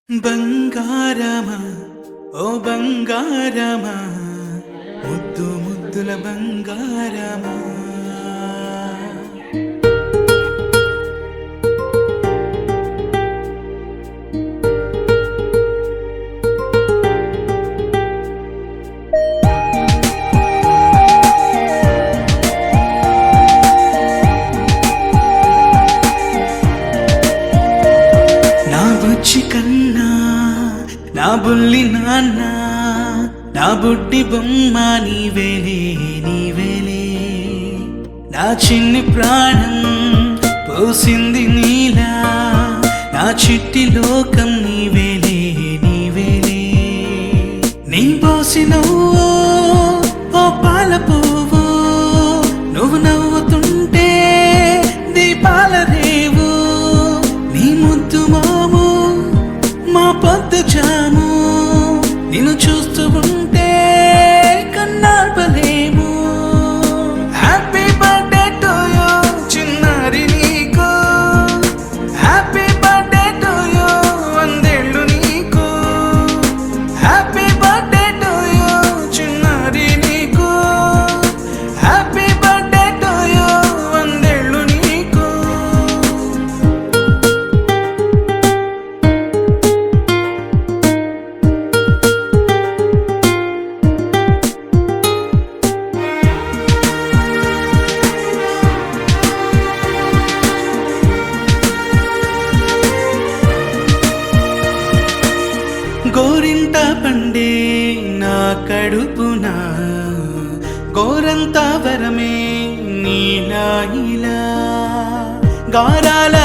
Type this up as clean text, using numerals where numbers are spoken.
బంగారమా ఓ బంగారమా ముద్దు ముద్దుల బంగారమా నా బుచ్చి కన్నా నా బుల్లి నాన్న నా బుడ్డి బొమ్మ నీవేలే నీవేలే నా చిన్ని ప్రాణం పోసింది నీలా నా చిట్టి లోకం నీవేలే నీవేలే నీ పోసినవో ఓ పాల పువ్వు నువ్వు నవ్వుతుంటే దీపాల రేవు నీ ముద్దు మాము మా పొద్దు జాము నిన్ను చూస్తూ ఉంటే కన్నార్పలేము. హ్యాపీ బర్త్డే టు యూ చిన్నారి నీకు, హ్యాపీ బర్త్డే టు యూ వందేళ్ళు నీకు, హ్యాపీ బర్త్డే టు యూ చిన్నారి నీకు, హ్యాపీ బర్త్డే టు యూ వందేళ్ళు నీకు. గోరింట పండే నా కడుపున గోరంత వరమే నీలా ఇలా గారాల